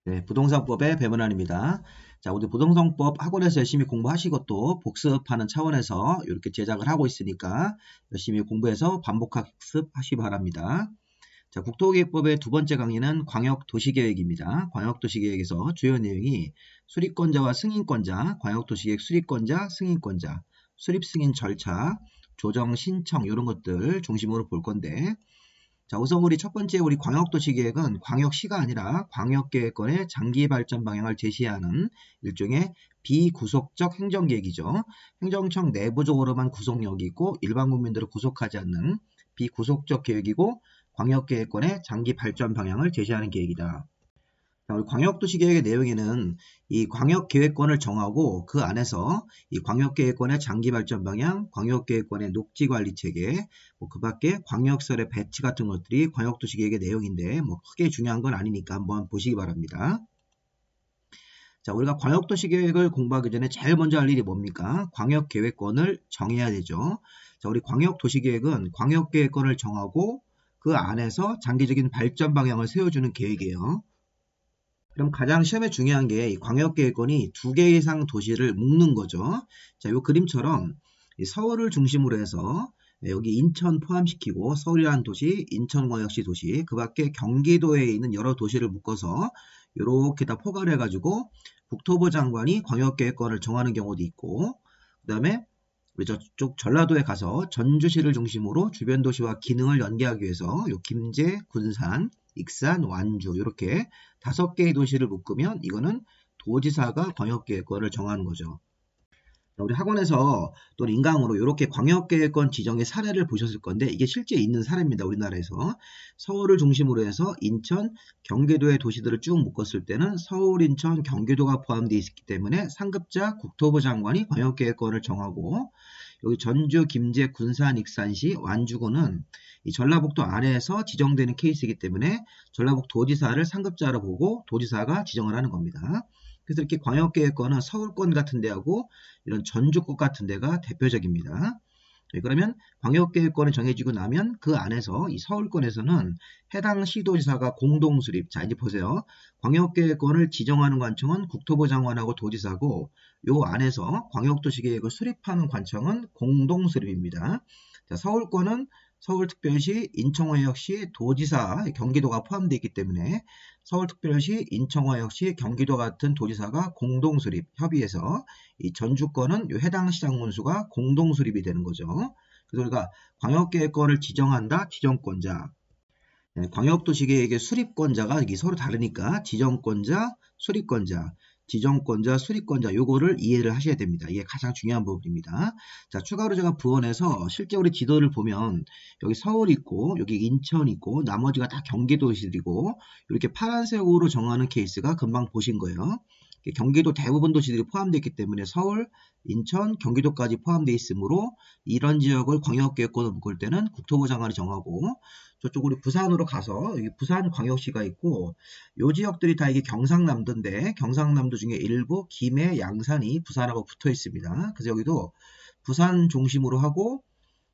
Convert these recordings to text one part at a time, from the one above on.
네, 부동산법의 배문환입니다. 자, 우리 부동산법 학원에서 열심히 공부하시고 또 복습하는 차원에서 이렇게 제작을 하고 있으니까 열심히 공부해서 반복학습하시기 바랍니다. 자, 국토계획법의 두 번째 강의는 광역도시계획입니다. 광역도시계획에서 주요 내용이 수립권자와 승인권자, 광역도시계획 수립권자, 승인권자, 수립승인 절차, 조정 신청 이런 것들 중심으로 볼 건데, 자, 우선 우리 첫 번째 우리 광역도시계획은 광역시가 아니라 광역계획권의 장기 발전 방향을 제시하는 일종의 비구속적 행정계획이죠. 행정청 내부적으로만 구속력이 있고 일반 국민들을 구속하지 않는 비구속적 계획이고 광역계획권의 장기 발전 방향을 제시하는 계획이다. 자, 우리 광역도시계획의 내용에는 이 광역계획권을 정하고 그 안에서 이 광역계획권의 장기발전 방향, 광역계획권의 녹지관리체계, 그 밖에 광역설의 배치 같은 것들이 광역도시계획의 내용인데 크게 중요한 건 아니니까 한번 보시기 바랍니다. 자, 우리가 광역도시계획을 공부하기 전에 제일 먼저 할 일이 뭡니까? 광역계획권을 정해야 되죠. 자, 우리 광역도시계획은 광역계획권을 정하고 그 안에서 장기적인 발전 방향을 세워주는 계획이에요. 그럼 가장 시험에 중요한 게 이 광역계획권이 두 개 이상 도시를 묶는 거죠. 자, 이 그림처럼 서울을 중심으로 해서 여기 인천 포함시키고 서울이라는 도시, 인천광역시 도시, 그 밖에 경기도에 있는 여러 도시를 묶어서 이렇게 다 포괄 해가지고 국토부 장관이 광역계획권을 정하는 경우도 있고, 그 다음에 우리 저쪽 전라도에 가서 전주시를 중심으로 주변 도시와 기능을 연계하기 위해서 요 김제, 군산, 익산, 완주 이렇게 5개의 도시를 묶으면 이거는 도지사가 광역계획권을 정하는 거죠. 우리 학원에서 또 인강으로 이렇게 광역계획권 지정의 사례를 보셨을 건데 이게 실제 있는 사례입니다. 우리나라에서 서울을 중심으로 해서 인천, 경기도의 도시들을 쭉 묶었을 때는 서울, 인천, 경기도가 포함되어 있기 때문에 상급자 국토부 장관이 광역계획권을 정하고 여기 전주, 김제, 군산, 익산시, 완주군은 이 전라북도 안에서 지정되는 케이스이기 때문에 전라북도지사를 상급자로 보고 도지사가 지정을 하는 겁니다. 그래서 이렇게 광역계획권은 서울권 같은 데하고 이런 전주권 같은 데가 대표적입니다. 그러면 광역계획권이 정해지고 나면 그 안에서 이 서울권에서는 해당 시도지사가 공동수립. 자, 이제 보세요. 광역계획권을 지정하는 관청은 국토부 장관하고 도지사고 요 안에서 광역도시계획을 수립하는 관청은 공동수립입니다. 자, 서울권은 서울특별시, 인천광역시, 도지사, 경기도가 포함되어 있기 때문에 서울특별시, 인천광역시, 경기도 같은 도지사가 공동수립, 협의해서 이 전주권은 요 해당 시장 군수가 공동수립이 되는 거죠. 그래서 우리가 광역계획권을 지정한다, 지정권자. 광역도시계획의 수립권자가 이게 서로 다르니까 지정권자, 수립권자, 지정권자, 수립권자 요거를 이해를 하셔야 됩니다. 이게 가장 중요한 부분입니다. 자, 추가로 제가 부원해서 실제 우리 지도를 보면 여기 서울 있고 여기 인천 있고 나머지가 다 경기도시들이고 이렇게 파란색으로 정하는 케이스가 금방 보신 거예요. 경기도 대부분 도시들이 포함되어 있기 때문에 서울, 인천, 경기도까지 포함되어 있으므로 이런 지역을 광역계획권을 묶을 때는 국토부 장관이 정하고 저쪽 우리 부산으로 가서 여기 부산광역시가 있고 요 지역들이 다 이게 경상남도인데 경상남도 중에 일부 김해, 양산이 부산하고 붙어 있습니다. 그래서 여기도 부산 중심으로 하고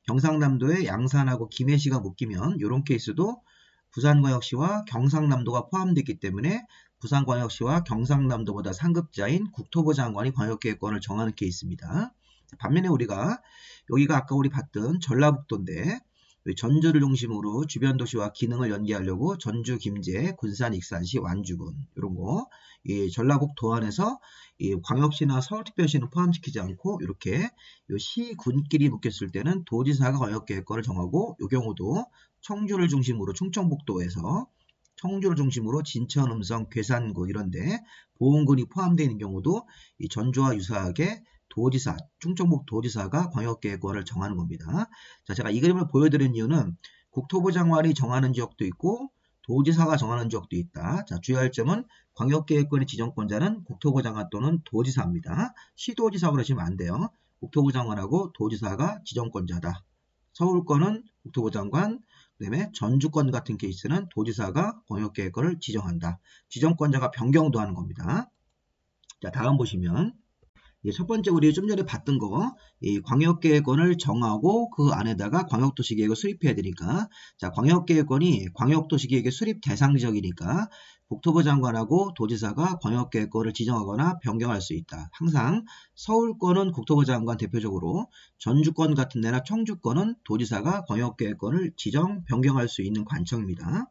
경상남도에 양산하고 김해시가 묶이면 이런 케이스도 부산광역시와 경상남도가 포함되기 때문에 부산광역시와 경상남도보다 상급자인 국토부 장관이 광역계획권을 정하는 케이스입니다. 반면에 우리가 여기가 아까 우리 봤던 전라북도인데 전주를 중심으로 주변 도시와 기능을 연계하려고 전주, 김제, 군산, 익산시, 완주군 이런 거 이 전라북도 안에서 이 광역시나 서울특별시는 포함시키지 않고 이렇게 시, 군끼리 묶였을 때는 도지사가 광역계획권을 정하고 이 경우도 청주를 중심으로 충청북도에서 청주를 중심으로 진천, 음성, 괴산군 이런데 보은군이 포함되어 있는 경우도 이 전주와 유사하게 도지사, 충청북 도지사가 광역계획권을 정하는 겁니다. 자, 제가 이 그림을 보여드린 이유는 국토부 장관이 정하는 지역도 있고 도지사가 정하는 지역도 있다. 자, 주의할 점은 광역계획권의 지정권자는 국토부 장관 또는 도지사입니다. 시도지사 그러시면 안 돼요. 국토부 장관하고 도지사가 지정권자다. 서울권은 국토부 장관, 그 다음에 전주권 같은 케이스는 도지사가 광역계획권을 지정한다. 지정권자가 변경도 하는 겁니다. 자, 다음 보시면 첫 번째 우리 좀 전에 봤던 거, 이 광역계획권을 정하고 그 안에다가 광역도시계획을 수립해야 되니까, 자, 광역계획권이 광역도시계획의 수립 대상 지역이니까 국토부 장관하고 도지사가 광역계획권을 지정하거나 변경할 수 있다. 항상 서울권은 국토부 장관 대표적으로, 전주권 같은 데나 청주권은 도지사가 광역계획권을 지정, 변경할 수 있는 관청입니다.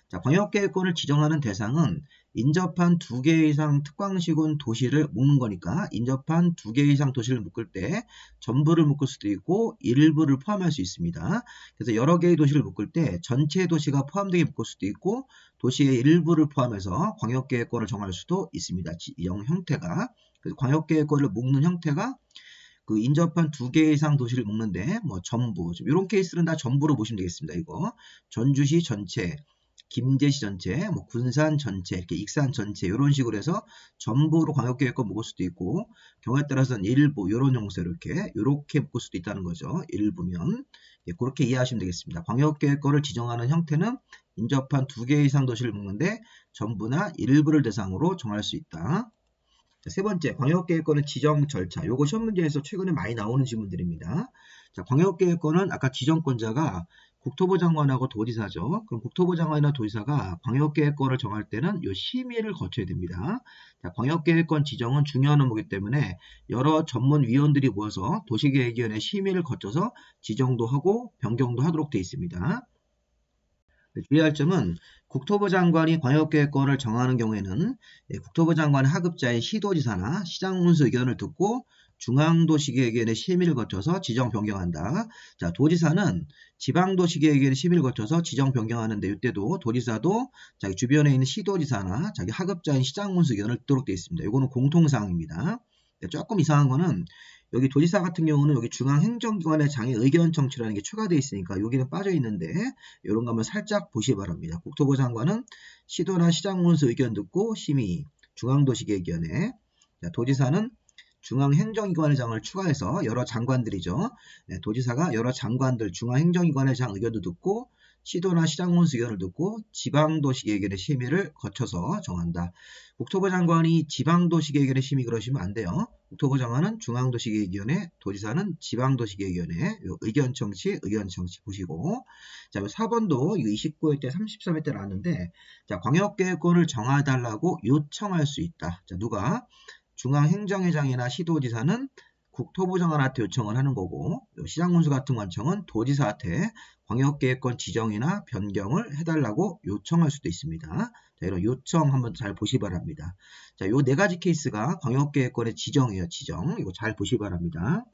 자, 광역계획권을 지정하는 대상은 인접한 2개 이상 특광시군 도시를 묶는 거니까 인접한 2개 이상 도시를 묶을 때 전부를 묶을 수도 있고 일부를 포함할 수 있습니다. 그래서 여러 개의 도시를 묶을 때 전체 도시가 포함되게 묶을 수도 있고 도시의 일부를 포함해서 광역계획권을 정할 수도 있습니다. 지정 형태가. 그래서 광역계획권을 묶는 형태가 그 인접한 2개 이상 도시를 묶는데 뭐 전부, 이런 케이스는 다 전부로 보시면 되겠습니다. 이거 전주시 전체, 김제시 전체, 뭐 군산 전체, 이렇게 익산 전체 이런 식으로 해서 전부로 광역계획권 묶을 수도 있고 경우에 따라서는 일부 이런 용서로 이렇게 묶을 수도 있다는 거죠. 일부면 그렇게 이해하시면 되겠습니다. 광역계획권을 지정하는 형태는 인접한 2개 이상 도시를 묶는데 전부나 일부를 대상으로 정할 수 있다. 자, 세 번째, 광역계획권의 지정 절차. 요거 시험 문제에서 최근에 많이 나오는 질문들입니다. 자, 광역계획권은 아까 지정권자가 국토부 장관하고 도지사죠. 그럼 국토부 장관이나 도지사가 광역계획권을 정할 때는 요 심의를 거쳐야 됩니다. 자, 광역계획권 지정은 중요한 업무이기 때문에 여러 전문위원들이 모여서 도시계획위원회 심의를 거쳐서 지정도 하고 변경도 하도록 되어 있습니다. 주의할 점은 국토부 장관이 광역계획권을 정하는 경우에는 국토부 장관의 하급자인 시도지사나 시장군수 의견을 듣고 중앙도시계획위원회 심의를 거쳐서 지정 변경한다. 자, 도지사는 지방도시계획위원회 심의를 거쳐서 지정 변경하는데 이때도 도지사도 자기 주변에 있는 시도지사나 자기 하급자인 시장군수 의견을 듣도록 되어 있습니다. 이거는 공통사항입니다. 조금 이상한 거는 여기 도지사 같은 경우는 여기 중앙행정기관의 장애 의견 청취라는 게 추가되어 있으니까 여기는 빠져 있는데 이런 거 한번 살짝 보시기 바랍니다. 국토부 장관은 시도나 시장군수 의견 듣고 심의, 중앙도시계획위원회, 도지사는 중앙행정기관의 장을 추가해서 여러 장관들이죠. 도지사가 여러 장관들, 중앙행정기관의 장 의견도 듣고 시도나 시장군수 의견을 듣고 지방도시계획위원회 심의를 거쳐서 정한다. 국토부 장관이 지방도시계획위원회 심의 그러시면 안 돼요. 국토부 장관은 중앙도시계획위원회, 도지사는 지방도시계획위원회 의견 청취 보시고 자, 4번도 29회 때 33회 때 나왔는데 자, 광역계획권을 정해달라고 요청할 수 있다. 자, 누가? 중앙행정회장이나 시도지사는 국토부 장관한테 요청을 하는 거고 시장군수 같은 관청은 도지사한테 광역계획권 지정이나 변경을 해달라고 요청할 수도 있습니다. 자, 이런 요청 한번 잘 보시기 바랍니다. 자, 요 4가지 케이스가 광역계획권의 지정이에요. 지정. 이거 잘 보시기 바랍니다.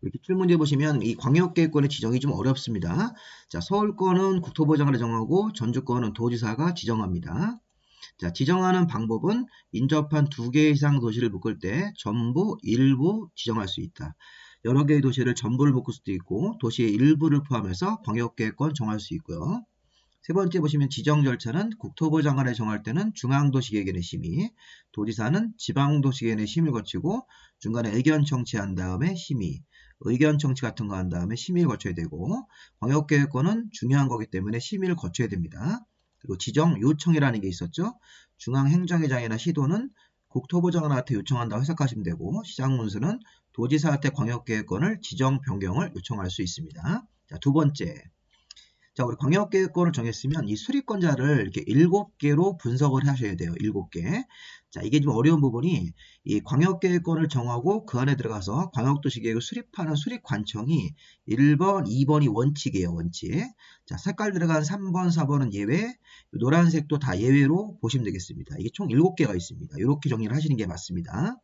이렇게 질문제 보시면 이 광역계획권의 지정이 좀 어렵습니다. 자, 서울권은 국토부 장관이 정하고 전주권은 도지사가 지정합니다. 자, 지정하는 방법은 인접한 2개 이상 도시를 묶을 때 전부, 일부 지정할 수 있다. 여러 개의 도시를 전부를 묶을 수도 있고 도시의 일부를 포함해서 광역계획권 정할 수 있고요. 세 번째 보시면 지정 절차는 국토부 장관이 정할 때는 중앙도시계획위원회 심의, 도지사는 지방도시계획위원회 심의를 거치고 중간에 의견 청취한 다음에 심의, 의견 청취 같은 거 한 다음에 심의를 거쳐야 되고 광역계획권은 중요한 거기 때문에 심의를 거쳐야 됩니다. 그리고 지정 요청이라는 게 있었죠. 중앙행정회장이나 시도는 국토부 장관한테 요청한다고 해석하시면 되고 시장군수는 도지사한테 광역계획권을 지정 변경을 요청할 수 있습니다. 자, 두 번째. 자, 우리 광역계획권을 정했으면 이 수립권자를 이렇게 7개로 분석을 하셔야 돼요. 7개. 자, 이게 좀 어려운 부분이 이 광역계획권을 정하고 그 안에 들어가서 광역도시계획을 수립하는 수립관청이 1번, 2번이 원칙이에요. 원칙. 자, 색깔 들어간 3번, 4번은 예외, 노란색도 다 예외로 보시면 되겠습니다. 이게 총 7개가 있습니다. 이렇게 정리를 하시는 게 맞습니다.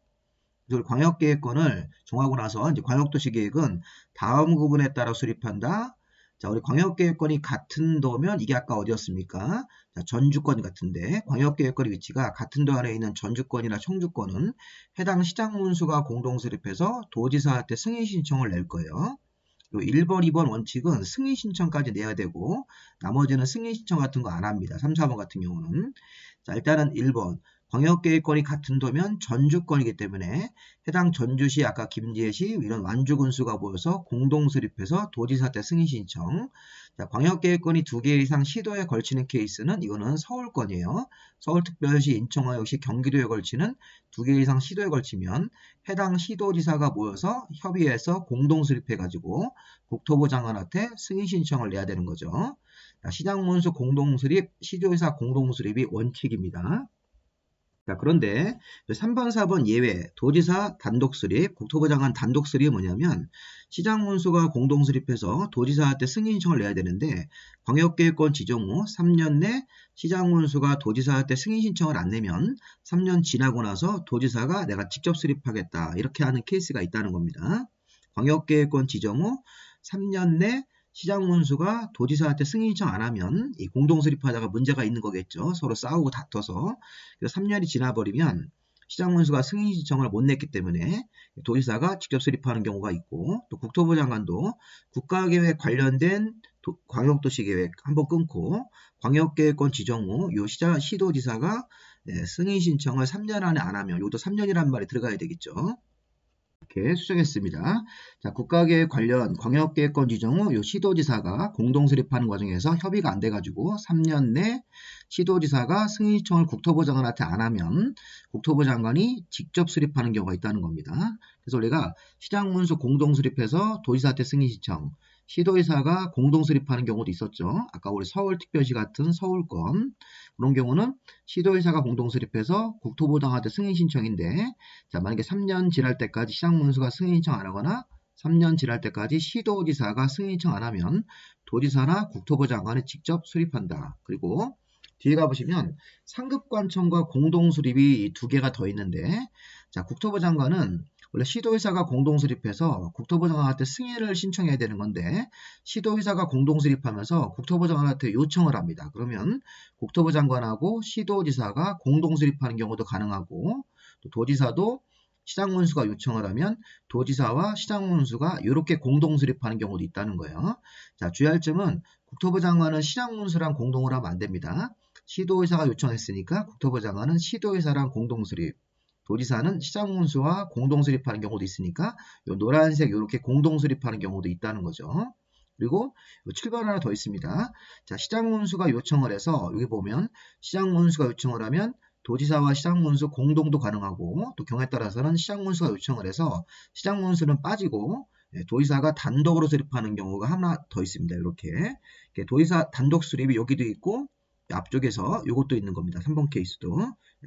그리고 광역계획권을 정하고 나서 이제 광역도시계획은 다음 구분에 따라 수립한다. 자, 우리 광역계획권이 같은 도면 이게 아까 어디였습니까? 자, 전주권 같은데 광역계획권의 위치가 같은 도 안에 있는 전주권이나 청주권은 해당 시장군수가 공동 수립해서 도지사한테 승인 신청을 낼 거예요. 그리고 1번, 2번 원칙은 승인 신청까지 내야 되고 나머지는 승인 신청 같은 거 안 합니다. 3, 4번 같은 경우는. 자, 일단은 1번. 광역계획권이 같은 도면 전주권이기 때문에 해당 전주시, 아까 김제시 이런 완주군수가 모여서 공동수립해서 도지사 때 승인 신청. 자, 광역계획권이 2개 이상 시도에 걸치는 케이스는 이거는 서울권이에요. 서울특별시, 인천과 역시 경기도에 걸치는 2개 이상 시도에 걸치면 해당 시도지사가 모여서 협의해서 공동수립해가지고 국토부 장관한테 승인 신청을 내야 되는 거죠. 자, 시장문수 공동수립, 시도지사 공동수립이 원칙입니다. 자, 그런데 3번, 4번 예외, 도지사 단독수립, 국토부 장관 단독수립이 뭐냐면 시장문수가 공동수립해서 도지사한테 승인 신청을 내야 되는데 광역계획권 지정 후 3년 내 시장문수가 도지사한테 승인 신청을 안 내면 3년 지나고 나서 도지사가 내가 직접 수립하겠다 이렇게 하는 케이스가 있다는 겁니다. 광역계획권 지정 후 3년 내 시장문수가 도지사한테 승인 신청 안 하면 이 공동수립하다가 문제가 있는 거겠죠. 서로 싸우고 다퉈서. 그래서 3년이 지나버리면 시장문수가 승인 신청을 못 냈기 때문에 도지사가 직접 수립하는 경우가 있고, 또 국토부 장관도 국가계획 관련된 광역도시계획 한번 끊고 광역계획권 지정 후 요 시도지사가 승인 신청을 3년 안에 안 하면 이것도 3년이라는 말이 들어가야 되겠죠. 이렇게 수정했습니다. 자, 국가계획 관련 광역계획권 지정 후 요 시도지사가 공동수립하는 과정에서 협의가 안 돼가지고 3년 내 시도지사가 승인 신청을 국토부 장관한테 안 하면 국토부 장관이 직접 수립하는 경우가 있다는 겁니다. 그래서 우리가 시장문수 공동수립해서 도지사한테 승인 신청, 시도지사가 공동수립하는 경우도 있었죠. 아까 우리 서울특별시 같은 서울권 그런 경우는 시도지사가 공동수립해서 국토부 장관한테 승인 신청인데, 자, 만약에 3년 지날 때까지 시장문수가 승인 신청 안 하거나 3년 지날 때까지 시도지사가 승인 신청 안 하면 도지사나 국토부 장관이 직접 수립한다. 그리고 뒤에 가보시면 상급관청과 공동수립이 2개가 더 있는데, 자, 국토부 장관은 원래 시도의사가 공동수립해서 국토부 장관한테 승인을 신청해야 되는 건데 시도의사가 공동수립하면서 국토부 장관한테 요청을 합니다. 그러면 국토부 장관하고 시도지사가 공동수립하는 경우도 가능하고, 또 도지사도 시장문수가 요청을 하면 도지사와 시장문수가 이렇게 공동수립하는 경우도 있다는 거예요. 자, 주의할 점은 국토부 장관은 시장문수랑 공동을 하면 안 됩니다. 시도의사가 요청했으니까 국토부 장관은 시도의사랑 공동수립, 도지사는 시장문수와 공동수립하는 경우도 있으니까 요 노란색 이렇게 공동수립하는 경우도 있다는 거죠. 그리고 7번 하나 더 있습니다. 자, 시장문수가 요청을 해서 여기 보면 시장문수가 요청을 하면 도지사와 시장문수 공동도 가능하고, 또 경우에 따라서는 시장문수가 요청을 해서 시장문수는 빠지고 도지사가 단독으로 수립하는 경우가 하나 더 있습니다. 이렇게 도지사 단독 수립이 여기도 있고 앞쪽에서 이것도 있는 겁니다. 3번 케이스도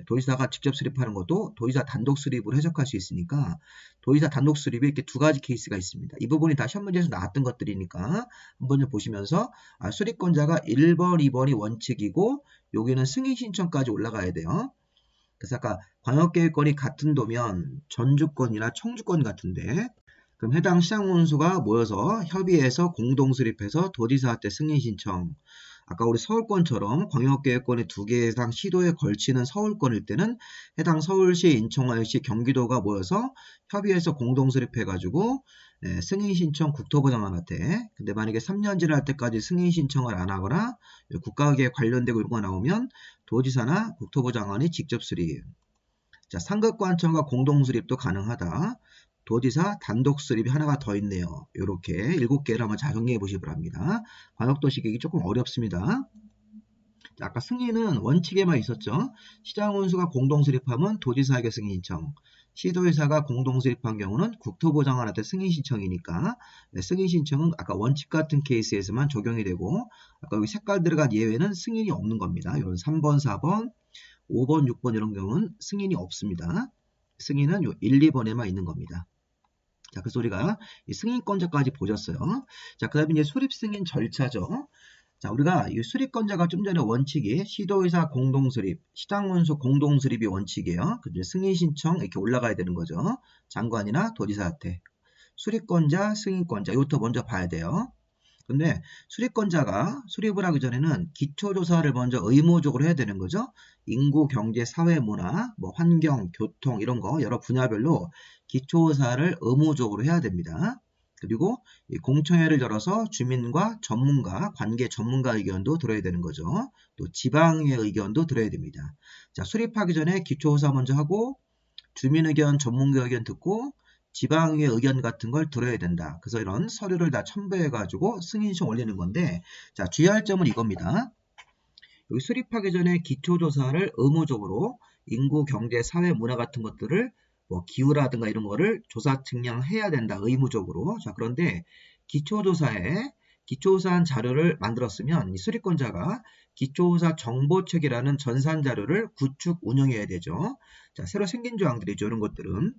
도지사가 직접 수립하는 것도 도지사 단독 수립으로 해석할 수 있으니까 도지사 단독 수립이 이렇게 2가지 케이스가 있습니다. 이 부분이 다 시험 문제에서 나왔던 것들이니까 한번 좀 보시면서 수립권자가 1번, 2번이 원칙이고 여기는 승인 신청까지 올라가야 돼요. 그래서 아까 광역계획권이 같은 도면 전주권이나 청주권 같은데, 그럼 해당 시장문수가 모여서 협의해서 공동수립해서 도지사한테 승인 신청. 아까 우리 서울권처럼 광역계획권이 2개 이상 시도에 걸치는 서울권일 때는 해당 서울시, 인천광역시, 경기도가 모여서 협의해서 공동수립해가지고 승인 신청 국토부 장관한테. 근데 만약에 3년 지날 때까지 승인 신청을 안 하거나 국가계획 관련되고 이런 거 나오면 도지사나 국토부 장관이 직접 수립. 자, 상급관청과 공동수립도 가능하다. 도지사 단독 수립이 하나가 더 있네요. 이렇게 7개를 한번 잘 정리해 보시기 바랍니다. 광역도시 계획이 조금 어렵습니다. 자, 아까 승인은 원칙에만 있었죠. 시장원수가 공동수립하면 도지사에게 승인 신청, 시도의사가 공동수립한 경우는 국토부 장관한테 승인 신청이니까 승인 신청은 아까 원칙 같은 케이스에서만 적용이 되고, 아까 여기 색깔 들어간 예외는 승인이 없는 겁니다. 이런 3번, 4번, 5번, 6번 이런 경우는 승인이 없습니다. 승인은 요 1, 2번에만 있는 겁니다. 자, 그래서 우리가 이 승인권자까지 보셨어요. 자, 그 다음에 이제 수립 승인 절차죠. 자, 우리가 이 수립권자가 좀 전에 원칙이 시도의사 공동수립, 시장문수 공동수립이 원칙이에요. 그 승인 신청 이렇게 올라가야 되는 거죠. 장관이나 도지사한테. 수립권자, 승인권자 이것도 먼저 봐야 돼요. 근데 수립권자가 수립을 하기 전에는 기초조사를 먼저 의무적으로 해야 되는 거죠. 인구, 경제, 사회, 문화, 뭐 환경, 교통 이런 거 여러 분야별로 기초조사를 의무적으로 해야 됩니다. 그리고 이 공청회를 열어서 주민과 전문가, 관계 전문가 의견도 들어야 되는 거죠. 또 지방의 의견도 들어야 됩니다. 자, 수립하기 전에 기초조사 먼저 하고 주민 의견, 전문가 의견 듣고 지방의 의견 같은 걸 들어야 된다. 그래서 이런 서류를 다 첨부해가지고 승인 신청 올리는 건데, 자, 주의할 점은 이겁니다. 여기 수립하기 전에 기초조사를 의무적으로 인구, 경제, 사회, 문화 같은 것들을 뭐 기후라든가 이런 거를 조사 측량해야 된다. 의무적으로. 자, 그런데 기초조사한 자료를 만들었으면 이 수립권자가 기초조사 정보책이라는 전산 자료를 구축 운영해야 되죠. 자, 새로 생긴 조항들이죠. 이런 것들은.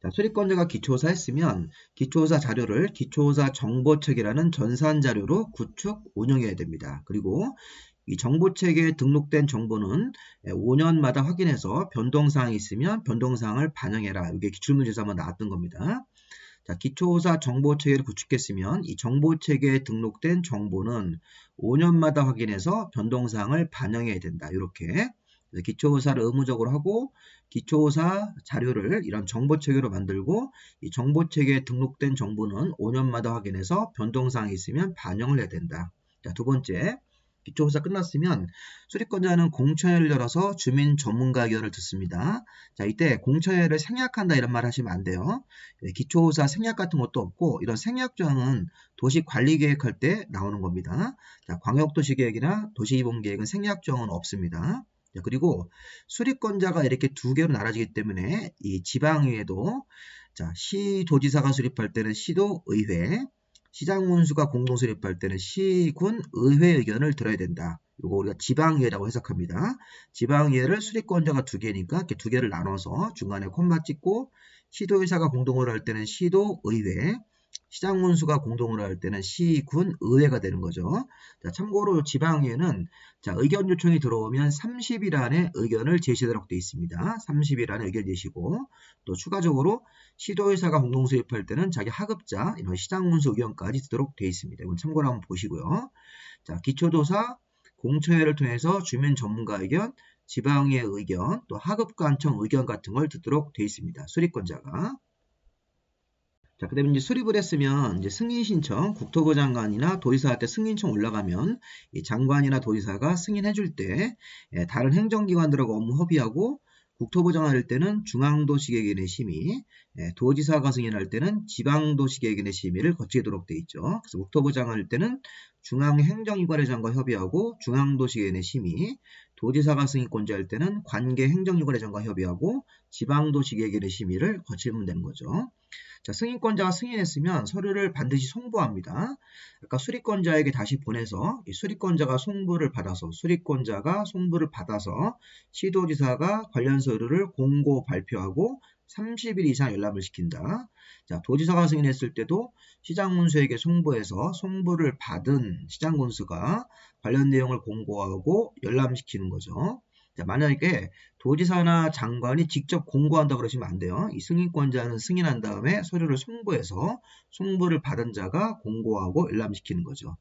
자, 수립권자가 기초조사 했으면 기초조사 자료를 기초조사 정보책이라는 전산 자료로 구축 운영해야 됩니다. 그리고 이 정보책에 등록된 정보는 5년마다 확인해서 변동사항이 있으면 변동사항을 반영해라. 이게 기출문제에서 한번 나왔던 겁니다. 자, 기초조사 정보체계를 구축했으면 이 정보체계에 등록된 정보는 5년마다 확인해서 변동사항을 반영해야 된다. 이렇게 기초조사를 의무적으로 하고 기초조사 자료를 이런 정보체계로 만들고 이 정보체계에 등록된 정보는 5년마다 확인해서 변동사항이 있으면 반영을 해야 된다. 자, 두 번째, 기초조사 끝났으면 수립권자는 공청회를 열어서 주민 전문가 의견을 듣습니다. 자, 이때 공청회를 생략한다 이런 말 하시면 안 돼요. 기초조사 생략 같은 것도 없고 이런 생략조항은 도시관리계획할 때 나오는 겁니다. 자, 광역도시계획이나 도시이동계획은 생략조항은 없습니다. 자, 그리고 수립권자가 이렇게 두 개로 나눠지기 때문에 이 지방의회도 자, 시도지사가 수립할 때는 시도의회, 시장군수가 공동 수립할 때는 시군 의회 의견을 들어야 된다. 이거 우리가 지방의회라고 해석합니다. 지방의회를 수립권자가 두 개니까 이렇게 두 개를 나눠서 중간에 콤마 찍고 시도의사가 공동으로 할 때는 시도의회, 시장군수가 공동으로 할 때는 시군의회가 되는 거죠. 자, 참고로 지방의회는 자, 의견 요청이 들어오면 30일 안에 의견을 제시하도록 되어 있습니다. 30일 안에 의견 제시고 또 추가적으로 시도의사가 공동 수립할 때는 자기 하급자, 이런 시장군수 의견까지 듣도록 되어 있습니다. 이건 참고로 한번 보시고요. 자, 기초조사, 공청회를 통해서 주민 전문가 의견, 지방의 의견, 또 하급관청 의견 같은 걸 듣도록 되어 있습니다. 수립권자가. 자, 그 다음에 이제 수립을 했으면 이제 승인 신청, 국토부 장관이나 도지사한테 승인 신청 올라가면 이 장관이나 도지사가 승인해 줄 때 다른 행정기관들하고 업무 협의하고 국토부 장관일 때는 중앙도시계획위원회 심의, 도지사가 승인할 때는 지방도시계획위원회 심의를 거치도록 되어 있죠. 그래서 국토부 장관일 때는 중앙행정기관회장과 협의하고 중앙도시계획위원회 심의, 도지사가 승인권자일 때는 관계행정기관회장과 협의하고 지방도시계획위원회 심의를 거치면 되는 거죠. 자, 승인권자가 승인했으면 서류를 반드시 송부합니다. 아까 수립권자에게 다시 보내서 이 수립권자가 송부를 받아서 시도지사가 관련 서류를 공고 발표하고 30일 이상 열람을 시킨다. 자, 도지사가 승인했을 때도 시장군수에게 송부해서 송부를 받은 시장군수가 관련 내용을 공고하고 열람시키는 거죠. 자, 만약에 도지사나 장관이 직접 공고한다고 그러시면 안 돼요. 이 승인권자는 승인한 다음에 서류를 송부해서 송부를 받은 자가 공고하고 열람시키는 거죠.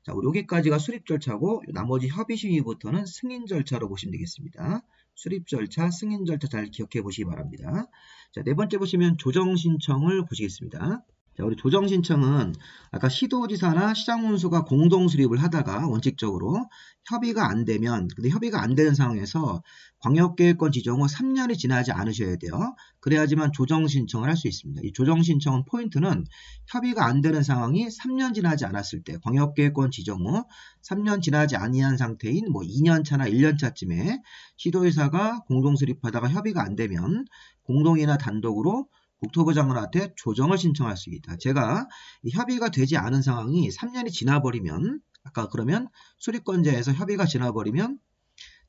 자, 우리 여기까지가 수립 절차고 나머지 협의 심의부터는 승인 절차로 보시면 되겠습니다. 수립 절차, 승인 절차 잘 기억해 보시기 바랍니다. 자, 네 번째 보시면 조정 신청을 보시겠습니다. 자, 우리 조정 신청은 아까 시도지사나 시장군수가 공동 수립을 하다가 원칙적으로 협의가 안 되면, 근데 협의가 안 되는 상황에서 광역계획권 지정 후 3년이 지나지 않으셔야 돼요. 그래야지만 조정 신청을 할 수 있습니다. 이 조정 신청은 포인트는 협의가 안 되는 상황이 3년 지나지 않았을 때, 광역계획권 지정 후 3년 지나지 아니한 상태인 뭐 2년 차나 1년 차쯤에 시도지사가 공동 수립하다가 협의가 안 되면 공동이나 단독으로 국토부 장관한테 조정을 신청할 수 있다. 제가 이 협의가 되지 않은 상황이 3년이 지나버리면 아까 그러면 수립권자에서 협의가 지나버리면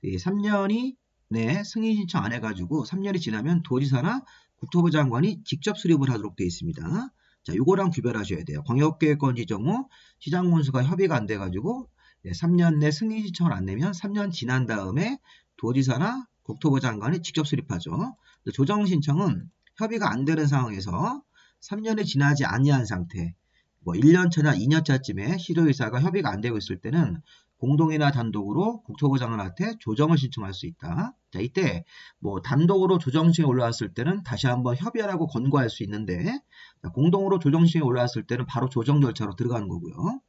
이 3년이 내 승인 신청 안 해가지고 3년이 지나면 도지사나 국토부 장관이 직접 수립을 하도록 되어 있습니다. 자, 요거랑 구별하셔야 돼요. 광역계획권 지정 후 시장군수가 협의가 안 돼가지고 3년 내 승인 신청을 안 내면 3년 지난 다음에 도지사나 국토부 장관이 직접 수립하죠. 조정 신청은 협의가 안 되는 상황에서 3년이 지나지 아니한 상태, 뭐 1년 차나 2년 차쯤에 시도의사가 협의가 안 되고 있을 때는 공동이나 단독으로 국토부 장관한테 조정을 신청할 수 있다. 자, 이때 뭐 단독으로 조정신청이 올라왔을 때는 다시 한번 협의하라고 권고할 수 있는데, 자, 공동으로 조정신청이 올라왔을 때는 바로 조정 절차로 들어가는 거고요.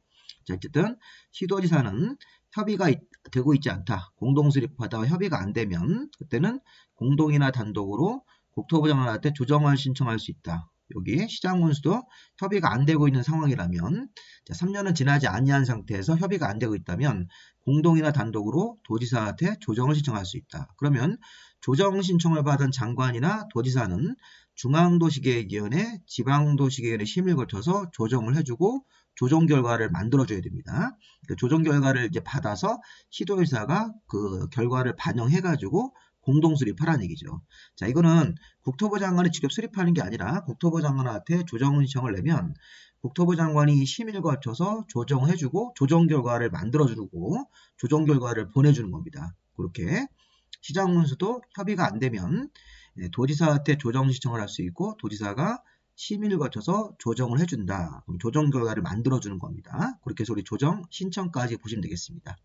자, 어쨌든 시도지사는 협의가 되고 있지 않다. 공동수립하다가 협의가 안 되면 그때는 공동이나 단독으로 국토부 장관한테 조정을 신청할 수 있다. 여기 시장군수도 협의가 안 되고 있는 상황이라면, 자, 3년은 지나지 아니한 상태에서 협의가 안 되고 있다면 공동이나 단독으로 도지사한테 조정을 신청할 수 있다. 그러면 조정 신청을 받은 장관이나 도지사는 중앙도시계획위원회, 지방도시계획위원회 심의를 거쳐서 조정을 해주고 조정 결과를 만들어줘야 됩니다. 그 조정 결과를 이제 받아서 시도지사가 그 결과를 반영해가지고 공동 수립하라는 얘기죠. 자, 이거는 국토부 장관이 직접 수립하는 게 아니라 국토부 장관한테 조정 신청을 내면 국토부 장관이 심의를 거쳐서 조정해주고 조정 결과를 만들어주고 조정 결과를 보내주는 겁니다. 그렇게 시장군수도 협의가 안 되면 도지사한테 조정 신청을 할 수 있고 도지사가 심의를 거쳐서 조정을 해준다. 그럼 조정 결과를 만들어주는 겁니다. 그렇게 해서 우리 조정 신청까지 보시면 되겠습니다.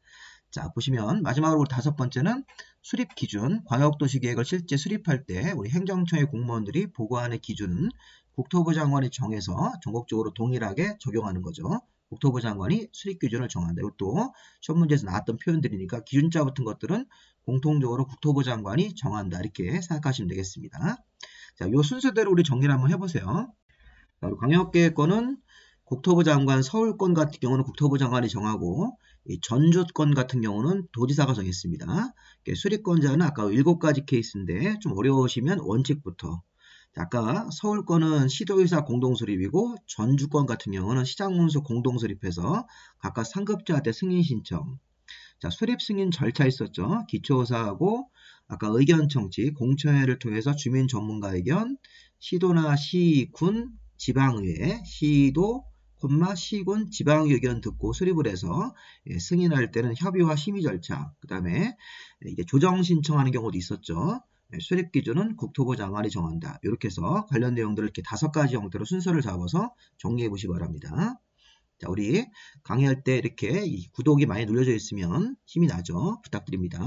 자, 보시면 마지막으로 5번째는 수립 기준, 광역도시계획을 실제 수립할 때 우리 행정처의 공무원들이 보고하는 기준은 국토부 장관이 정해서 전국적으로 동일하게 적용하는 거죠. 국토부 장관이 수립 기준을 정한다. 이것도 시험 문제에서 나왔던 표현들이니까 기준자 같은 것들은 공통적으로 국토부 장관이 정한다. 이렇게 생각하시면 되겠습니다. 자, 이 순서대로 우리 정리를 한번 해보세요. 자, 우리 광역계획권은 국토부 장관 서울권 같은 경우는 국토부 장관이 정하고 이 전주권 같은 경우는 도지사가 정했습니다. 수립권자는 아까 7가지 케이스인데 좀 어려우시면 원칙부터. 자, 아까 서울권은 시도의사 공동수립이고 전주권 같은 경우는 시장문수 공동수립해서 각각 상급자한테 승인 신청. 자, 수립 승인 절차 있었죠. 기초사하고 아까 의견 청취, 공청회를 통해서 주민 전문가 의견, 시도나 시, 군, 지방의회, 시도, 시군, 지방의 의견 듣고 수립을 해서 승인할 때는 협의와 심의 절차, 그 다음에 이제 조정 신청하는 경우도 있었죠. 수립 기준은 국토부 장관이 정한다. 이렇게 해서 관련 내용들을 이렇게 5가지 형태로 순서를 잡아서 정리해 보시기 바랍니다. 자, 우리 강의할 때 이렇게 구독이 많이 눌려져 있으면 힘이 나죠. 부탁드립니다.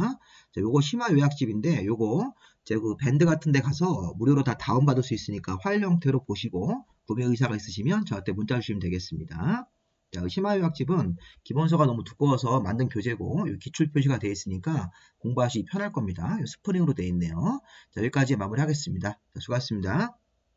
자, 요거 심화 요약집인데 요거 제가 그 밴드 같은 데 가서 무료로 다 다운받을 수 있으니까 파일 형태로 보시고 구매 의사가 있으시면 저한테 문자 주시면 되겠습니다. 자, 심화 요약집은 기본서가 너무 두꺼워서 만든 교재고 기출 표시가 되어 있으니까 공부하시기 편할 겁니다. 스프링으로 되어 있네요. 자, 여기까지 마무리하겠습니다. 자, 수고하셨습니다.